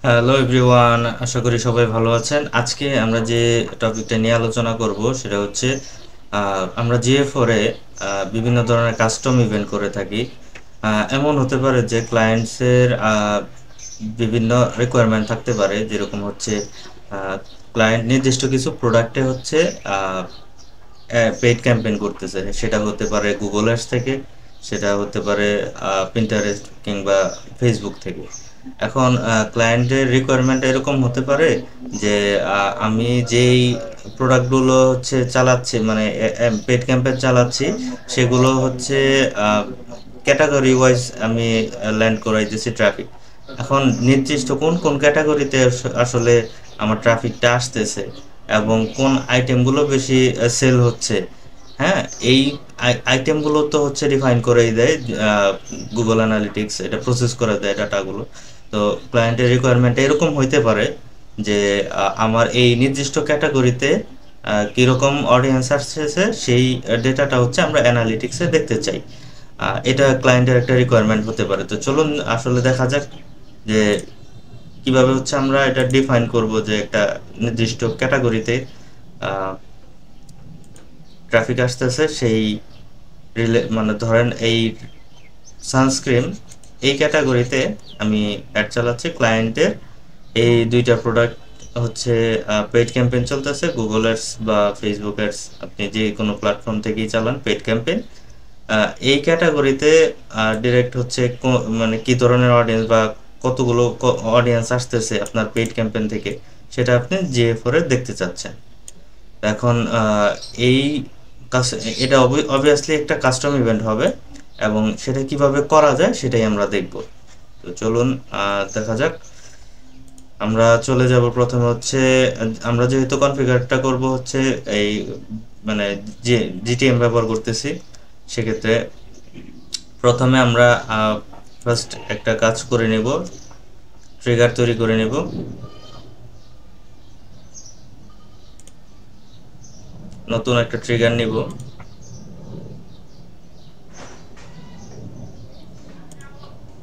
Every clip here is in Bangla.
হ্যালো এভরিওয়ান, আশা করি সবাই ভালো আছেন। আজকে আমরা যে টপিকটা নিয়ে আলোচনা করব সেটা হচ্ছে আমরা জিএ4 এ বিভিন্ন ধরনের কাস্টম ইভেন্ট করে থাকি। এমন হতে পারে যে ক্লায়েন্টসের বিভিন্ন রিকোয়ারমেন্ট থাকতে পারে, যেরকম হচ্ছে ক্লায়েন্ট নির্দিষ্ট কিছু প্রোডাক্টে হচ্ছে পেইড ক্যাম্পেইন করতেছে। সেটা হতে পারে গুগল অ্যাডস থেকে, সেটা হতে পারে পিন্টারেস্ট কিংবা ফেসবুক থেকে। এখন ক্লায়েন্টের রিকোয়ারমেন্ট এরকম হতে পারে যে আমি যেই প্রোডাক্টগুলো হচ্ছে চালাচ্ছি, মানে পেইড ক্যাম্পেইন চালাচ্ছি, সেগুলো হচ্ছে ক্যাটাগরি ওয়াইজ আমি ল্যান্ড করাইতেছি ট্রাফিক। এখন নির্দিষ্ট কোন কোন ক্যাটাগরিতে আসলে আমার ট্রাফিকটা আসতেছে এবং কোন আইটেমগুলো বেশি সেল হচ্ছে, হ্যাঁ, এই আইটেমগুলো তো হচ্ছে ডিফাইন করেই দেয় গুগল অ্যানালিটিক্স, এটা প্রসেস করে দেয় ডাটাগুলো। তো ক্লায়েন্টের রিকোয়ারমেন্ট এরকম হইতে পারে যে আমার এই নির্দিষ্ট ক্যাটাগরিতে কীরকম অডিয়েন্স আসছে, সেই ডেটাটা হচ্ছে আমরা অ্যানালিটিক্সে দেখতে চাই। এটা ক্লায়েন্টের একটা রিকোয়ারমেন্ট হতে পারে। তো চলুন আসলে দেখা যাক যে কিভাবে হচ্ছে আমরা এটা ডিফাইন করব যে একটা নির্দিষ্ট ক্যাটাগরিতে ট্রাফিক আসতেছে, সেই মানে ধরেন এই সানস্ক্রিন, এই ক্যাটাগরিতে আমি অ্যাড চালাচ্ছি ক্লায়েন্টের। এই দুইটা প্রোডাক্ট হচ্ছে পেইড ক্যাম্পেইন চলতেছে, গুগল অ্যাডস বা ফেসবুক অ্যাডস, আপনি যে কোনো প্ল্যাটফর্ম থেকেই চালান পেইড ক্যাম্পেইন। এই ক্যাটাগরিতে ডিরেক্ট হচ্ছে মানে কি ধরনের অডিয়েন্স বা কতগুলো অডিয়েন্স আসতেছে আপনার পেইড ক্যাম্পেইন থেকে, সেটা আপনি জিএ4 এ দেখতে চাচ্ছেন। এখন এই এটা অবভিয়াসলি একটা কাস্টম ইভেন্ট হবে এবং সেটা কিভাবে করা যায় সেটাই আমরা দেখব। তো চলুন দেখা যাক। আমরা চলে যাব প্রথমে হচ্ছে, আমরা যেহেতু কনফিগারটা করব হচ্ছে এই মানে যে জিটিএম ব্যবহার করতেছি, সেক্ষেত্রে প্রথমে আমরা ফার্স্ট একটা কাজ করে নেব, ট্রিগার তৈরি করে নেব। নতুন একটা ট্রিগার নিব।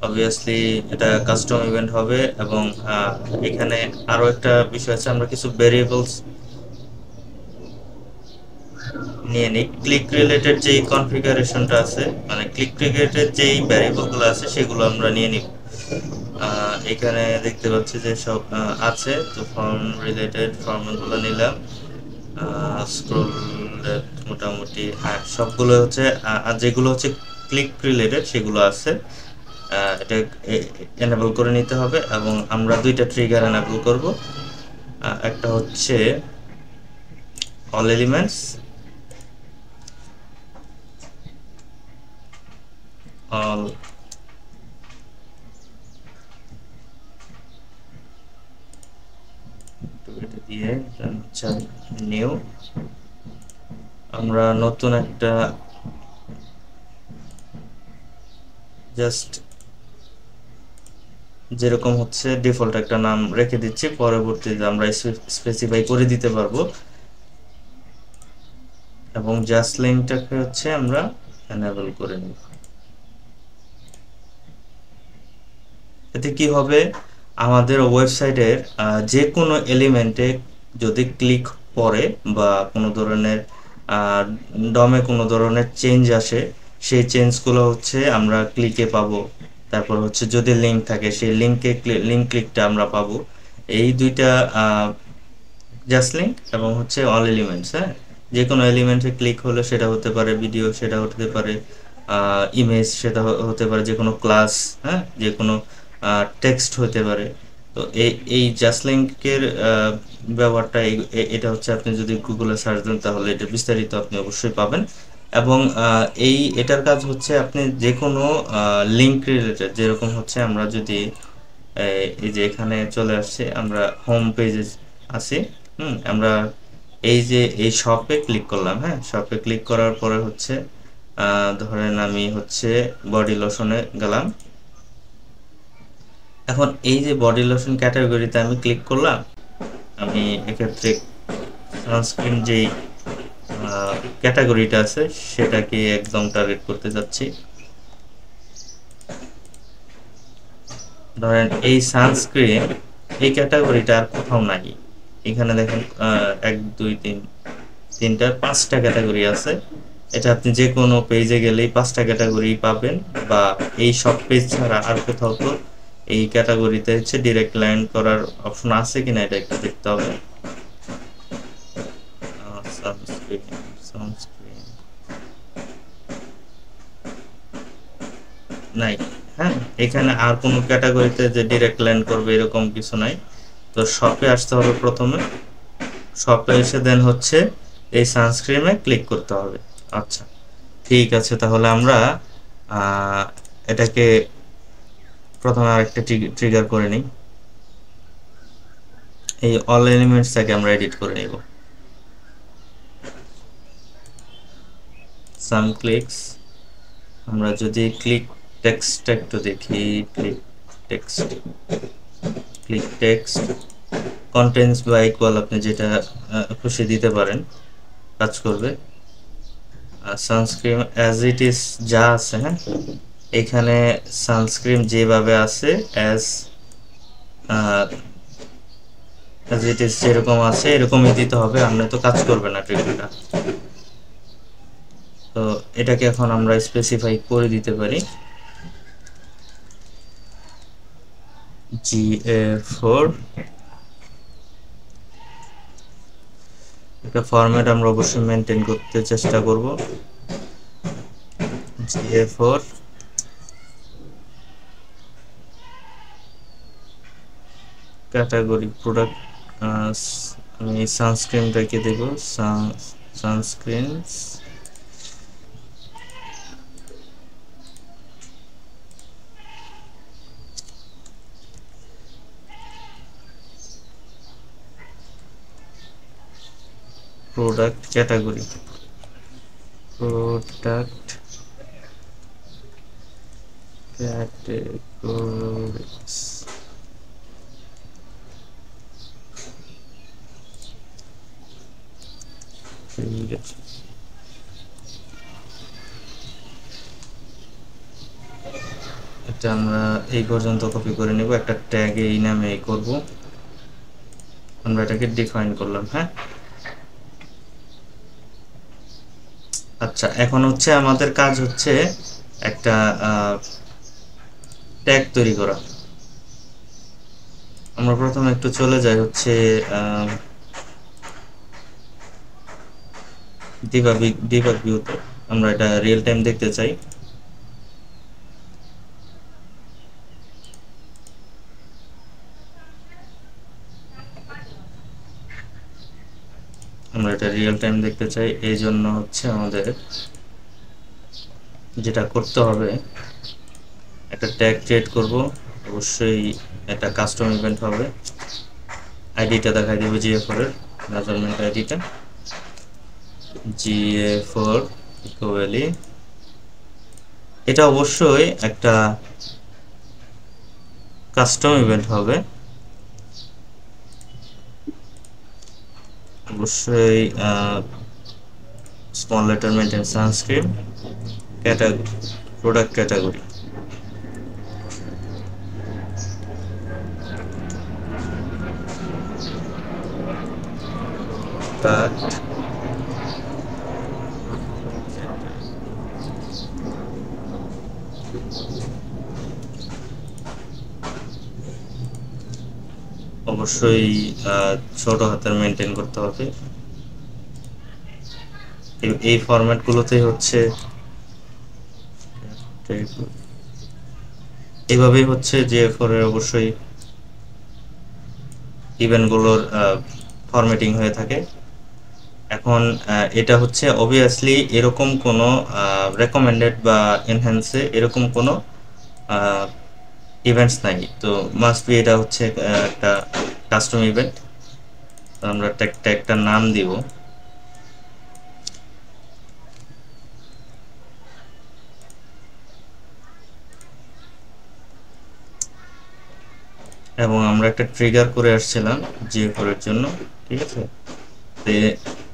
অবভিয়াসলি এটা কাস্টম ইভেন্ট হবে এবং এখানে আরো একটা বিষয় আছে, আমরা কিছু ভেরিয়েবলস নিয়ে নিই। ক্লিক রিলেটেড যেই কনফিগারেশনটা আছে, মানে ক্লিক রিলেটেড যেই ভ্যারিয়েবলগুলো আছে সেগুলো আমরা নিয়ে নিব। এখানে দেখতে পাচ্ছি যে সব আছে। তো ফর্ম রিলেটেড ফর্মগুলো নিলাম। স্ক্রোল মোটামুটি হ্যাঁ সবগুলো হচ্ছে, আর যেগুলো হচ্ছে ক্লিক রিলেটেড সেগুলো আছে। এটা এনেবল করে নিতে হবে এবং আমরা দুইটা ট্রিগার এনেবল করব। একটা হচ্ছে অল এলিমেন্টস, অল এটা দিয়ে হচ্ছে নিউ, আমরা নতুন একটা জাস্ট যেরকম হচ্ছে ডিফল্ট একটা নাম রেখে দিচ্ছি, পরবর্তীতে আমরা স্পেসিফাই করে দিতে পারবো। এবং জাস্ট লিঙ্কটাকে হচ্ছে আমরা এনেবল করে নিব। এতে কি হবে, আমাদের ওয়েবসাইটের যে কোনো এলিমেন্টে যদি ক্লিক পড়ে বা কোনো ধরনের ডমে কোনো ধরনের চেঞ্জ আসে, সেই চেঞ্জগুলো হচ্ছে আমরা ক্লিকে পাবো। তারপর হচ্ছে যদি লিঙ্ক থাকে সেই লিঙ্ক ক্লিকটা আমরা পাবো। এই দুইটা জাস্ট লিঙ্ক এবং হচ্ছে অল এলিমেন্টস, হ্যাঁ, যে কোনো এলিমেন্টে ক্লিক হলে সেটা হতে পারে ভিডিও, সেটা হতে পারে ইমেজ, সেটা হতে পারে যে কোনো ক্লাস, হ্যাঁ, যে কোনো টেক্সট হতে পারে। তো এই জাস্ট লিঙ্কের ব্যবহারটা এটা হচ্ছে আপনি যদি গুগলে সার্চ দেন তাহলে এটা বিস্তারিত আপনি অবশ্যই পাবেন। এবং এটার কাজ হচ্ছে আপনি যে কোনো লিঙ্ক রিলেটেড, যেরকম হচ্ছে আমরা যদি এই যে এখানে চলে আসছে, আমরা হোম পেজে আছি। আমরা এই যে এই শপে ক্লিক করলাম, হ্যাঁ, শপে ক্লিক করার পরে হচ্ছে ধরেন আমি হচ্ছে বডি লোশনে গেলাম। এখন এই যে বডি লোশন ক্যাটাগরিতে আমি ক্লিক করলাম, আমি এক্ষেত্রে সানস্ক্রিন যেই ক্যাটাগরিটা আছে সেটাকে একদম টার্গেট করতে যাচ্ছি। ধরেন এই সানস্ক্রিন এই ক্যাটাগরিটা আর কোথাও নাই। এখানে দেখেন 1 2 3 3টা 5টা ক্যাটাগরি আছে। এটা আপনি যে কোনো পেজে গেলেই 5টা ক্যাটাগরি পাবেন, বা এই সব পেজ ছাড়া আর কোথাও তো এই ক্যাটাগরিতে হচ্ছে ডিরেক্ট লাইন করার অপশন আছে কিনা এটা একটু দেখতে হবে। সানস্ক্রিন সানস্ক্রিন নাই। হ্যাঁ, এখানে আর কোনো ক্যাটাগরিতে যে ডিরেক্ট ল্যান্ড করবে এরকম কিছু নাই। তো শপে আসতে হবে প্রথমে, শপে এসে দেন হচ্ছে এই সানস্ক্রিনে ক্লিক করতে হবে। আচ্ছা, ঠিক আছে, তাহলে আমরা এটাকে প্রথমে আরেকটা ট্রিগার করে নিই। এই অল এলিমেন্টসটাকে আমরা এডিট করে নিব। সাম ক্লিকস, আমরা যদি ক্লিক টেক্সট একটু দেখি, click text, click text contents বা ইকুয়াল আপনি যেটা খুশি দিতে পারেন, কাজ করবে। সানস্ক্রিন অ্যাজ ইট ইজ যা আছে, হ্যাঁ এখানে সানস্ক্রিন যেভাবে আছে অ্যাজ ইট ইজ যেরকম আছে এরকমই দিতে হবে, আমরা তো কাজ করবে না ট্রিগারটা। তো এটাকে এখন আমরা স্পেসিফাই করে দিতে পারি GA4। একটা ফরম্যাট আমরা অবশ্যই মেনটেন করতে চেষ্টা করব। GA4 ক্যাটাগরি প্রোডাক্ট, আমি সানস্ক্রিনটাকে দেব sunscreen product category, product categories. ঠিক আছে, এটা আমরা এই পর্যন্ত কপি করে নেব, একটা ট্যাগ এই নামে করব, আমরা এটাকে ডিফাইন করলাম। হ্যাঁ, আচ্ছা, এখন হচ্ছে আমাদের কাজ হচ্ছে একটা ট্যাগ তৈরি করা। আমরা প্রথমে একটু চলে যাই হচ্ছে ডিবাগ ভিউতে, আমরা এটা রিয়েল টাইম দেখতে চাই। আমরা এটা রিয়েল টাইম দেখতে চাই, এই জন্য হচ্ছে আমাদের যেটা করতে হবে, একটা ট্যাগ ক্রিয়েট করব, অবশ্যই এটা কাস্টম ইভেন্ট হবে। আইডিটা দেখাই দেব GA4 এর মেজারমেন্ট আইডিটা, GA4 ইকুয়ালি, এটা অবশ্যই একটা কাস্টম ইভেন্ট হবে, অবশ্যই small letter maintain sunscreen category product category. অবশ্যই ছোট হাতের মেনটেন করতে হবে। এই ফরম্যাটগুলোতে হচ্ছে এইভাবেই হচ্ছে GA4 এর অবশ্যই ইভেন্টগুলোর ফরম্যাটিং হয়ে থাকে। এখন এটা হচ্ছে অবভিয়াসলি এরকম কোনো রেকমেন্ডেড বা এনহ্যান্সে এরকম কোনো ইভেন্টস নাই, তো মাস্ট বি এটা হচ্ছে একটা কাস্টম ইভেন্ট। আমরা ট্যাগটার নাম দিব, এবং আমরা একটা ট্রিগার করে আসছিলাম GA4 এর জন্য। ঠিক আছে,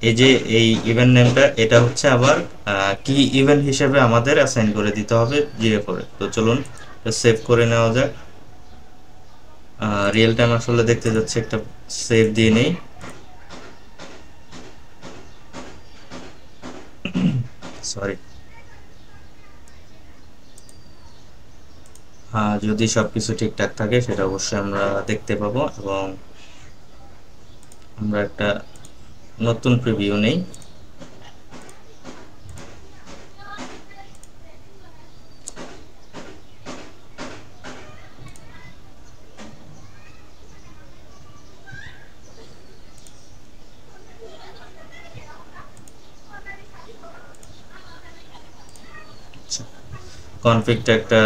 এই যে এই ইভেন্ট নেমটা এটা হচ্ছে আবার কি ইভেন্ট হিসেবে আমাদের অ্যাসাইন করে দিতে হবে GA4 এ। তো চলুন সেভ করে নেওয়া যাক। রিয়েল টাইম আসলে দেখতে যাচ্ছে, একটা সেভ দিয়ে নেই। সরি। যদি সবকিছু ঠিকঠাক থাকে সেটা অবশ্যই আমরা দেখতে পাবো, এবং আমরা একটা নতুন প্রিভিউ নেই। কনফিগটা একটা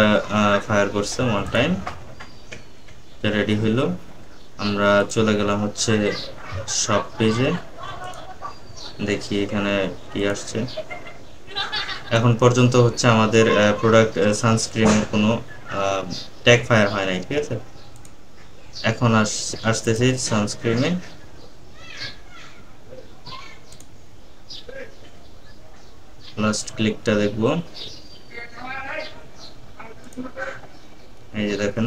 ফায়ার করছে ওয়ান টাইম, রেডি হইলো। আমরা চলে গেলাম হচ্ছে শপ পেজে, দেখি এখানে কি আসছে। এখন পর্যন্ত হচ্ছে আমাদের প্রোডাক্ট সানস্ক্রিনের কোনো ট্যাগ ফায়ার হয় নাই, ঠিক আছে। এখন আসতেছি সানস্ক্রিনে। লাস্ট ক্লিকটা দেখবো। এই যে দেখেন,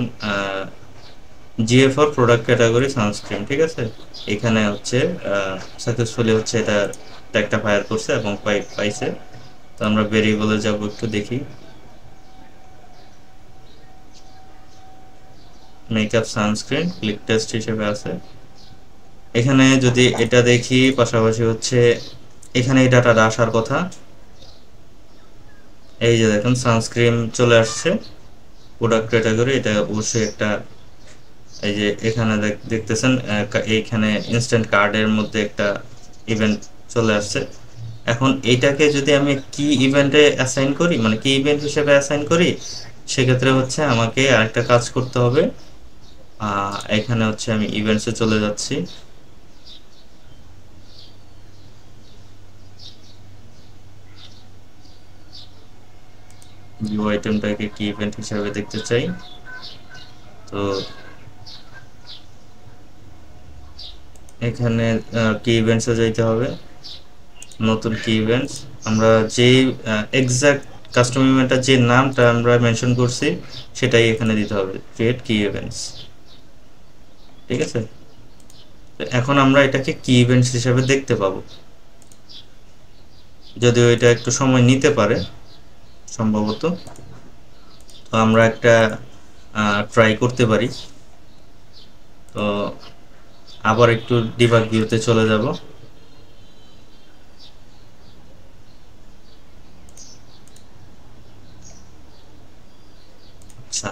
জিএ4 প্রোডাক্ট ক্যাটাগরি সানস্ক্রিন, ঠিক আছে। এখানে হচ্ছে সাকসেসফুলি হচ্ছে এটা ট্যাগটা ফায়ার করছে এবং পাইছে। তো আমরা ভেরিয়েবলে যাব, একটু দেখি। মেকআপ সানস্ক্রিন ক্লিক টেস্ট হিসেবে আছে। এখানে যদি এটা দেখি, পাশাপাশি হচ্ছে এখানে এই ডাটাটা আসার কথা। এই যে দেখেন সানস্ক্রিন চলে আসছে প্রোডাক্ট ক্যাটাগরি, এটা অবশ্যই একটা। এই যে এখানে দেখতেছেন, এইখানে ইনস্ট্যান্ট কার্ডের মধ্যে একটা ইভেন্ট চলে আসছে। এখন এইটাকে যদি আমি কি ইভেন্টে অ্যাসাইন করি, মানে কি ইভেন্ট হিসেবে অ্যাসাইন করি, সেক্ষেত্রে হচ্ছে আমাকে আরেকটা কাজ করতে হবে। এখানে হচ্ছে আমি ইভেন্টসে চলে যাচ্ছি। ভিউ আইটেমটাকে কি ইভেন্ট হিসেবে দেখতে চাই, তো এখানে কি ইভেন্টসে যাইতে হবে। নতুন কি ইভেন্টস, আমরা যে এক্সাক্ট কাস্টম ইভেন্টটা যে নামটা আমরা মেনশন করছি সেটাই এখানে দিতে হবে, ক্রিয়েট কি ইভেন্টস, ঠিক আছে। তো এখন আমরা এটাকে কি ইভেন্টস হিসেবে দেখতে পাবো, যদিও এটা একটু সময় নিতে পারে সম্ভবত। তো আমরা একটা ট্রাই করতে পারি। তো আবার একটু ডিবাগ ভিউতে চলে যাব। আচ্ছা,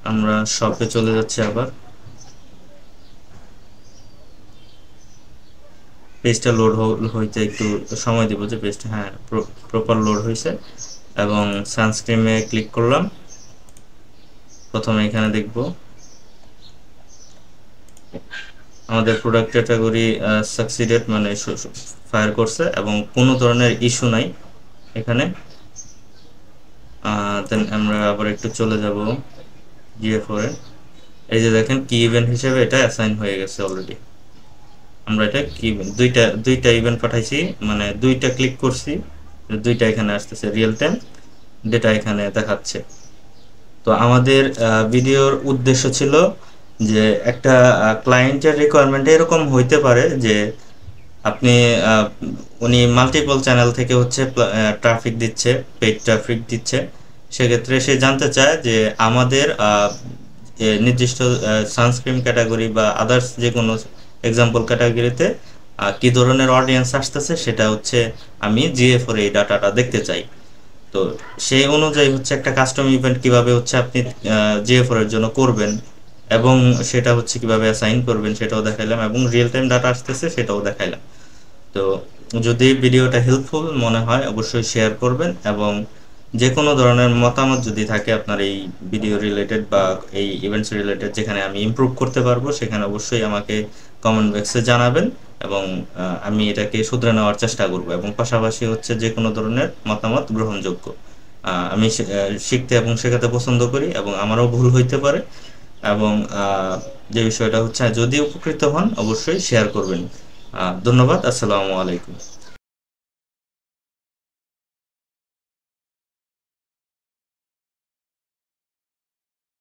আমরা শপে চলে যাচ্ছি আবার। পেজটা লোড হইতে একটু সময় দেবো, যে পেজটা হ্যাঁ প্রপার লোড হয়েছে। এবং সানস্ক্রিনে ক্লিক করলাম। প্রথমে এখানে দেখব আমাদের প্রোডাক্ট ক্যাটাগরি সাকসিডেড, মানে ফায়ার করছে এবং কোনো ধরনের ইস্যু নাই এখানে। দেন আমরা আবার একটু চলে যাব জিএ4 এ। এই যে দেখেন কি ইভেন্ট হিসেবে এটা অ্যাসাইন হয়ে গেছে অলরেডি। আমরা এটা কি দুইটা ইভেন্ট পাঠাইছি, মানে দুইটা ক্লিক করছি, দুইটা এখানে আসতেছে, রিয়েল টাইম ডেটা এখানে দেখাচ্ছে। তো আমাদের ভিডিওর উদ্দেশ্য ছিল যে একটা ক্লায়েন্টের রিকোয়ারমেন্ট এরকম হইতে পারে যে আপনি উনি মাল্টিপল চ্যানেল থেকে হচ্ছে ট্রাফিক দিচ্ছে, পেইড ট্রাফিক দিচ্ছে। সেক্ষেত্রে সে জানতে চায় যে আমাদের নির্দিষ্ট সানস্ক্রিন ক্যাটাগরি বা আদার্স যে কোনো এক্সাম্পল ক্যাটাগরিতে কি ধরনের অডিয়েন্স আসতেছে, সেটা হচ্ছে আমি জিএ4 এই ডাটাটা দেখতে চাই। তো সেই অনুযায়ী হচ্ছে একটা কাস্টম ইভেন্ট কিভাবে হচ্ছে আপনি জিএ4 এর জন্য করবেন, এবং সেটা হচ্ছে কিভাবে অ্যাসাইন করবেন সেটাও দেখাইলাম, এবং রিয়েল টাইম ডাটা আসতেছে সেটাও দেখাইলাম। তো যদি ভিডিওটা হেল্পফুল মনে হয় অবশ্যই শেয়ার করবেন, এবং যে কোনো ধরনের মতামত যদি থাকে আপনার এই ভিডিও রিলেটেড বা এই ইভেন্টস রিলেটেড, যেখানে আমি ইমপ্রুভ করতে পারবো, সেখানে অবশ্যই আমাকে কমেন্ট বক্সে জানাবেন, এবং আমি এটাকে শুধরে নেওয়ার চেষ্টা করব। এবং পাশাপাশি হচ্ছে যে কোনো ধরনের মতামত গ্রহণযোগ্য। আমি শিখতে এবং শেখাতে পছন্দ করি, এবং আমারও ভুল হইতে পারে। এবং যে বিষয়টা হচ্ছে, যদি উপকৃত হন অবশ্যই শেয়ার করবেন। ধন্যবাদ। আসসালামু আলাইকুম।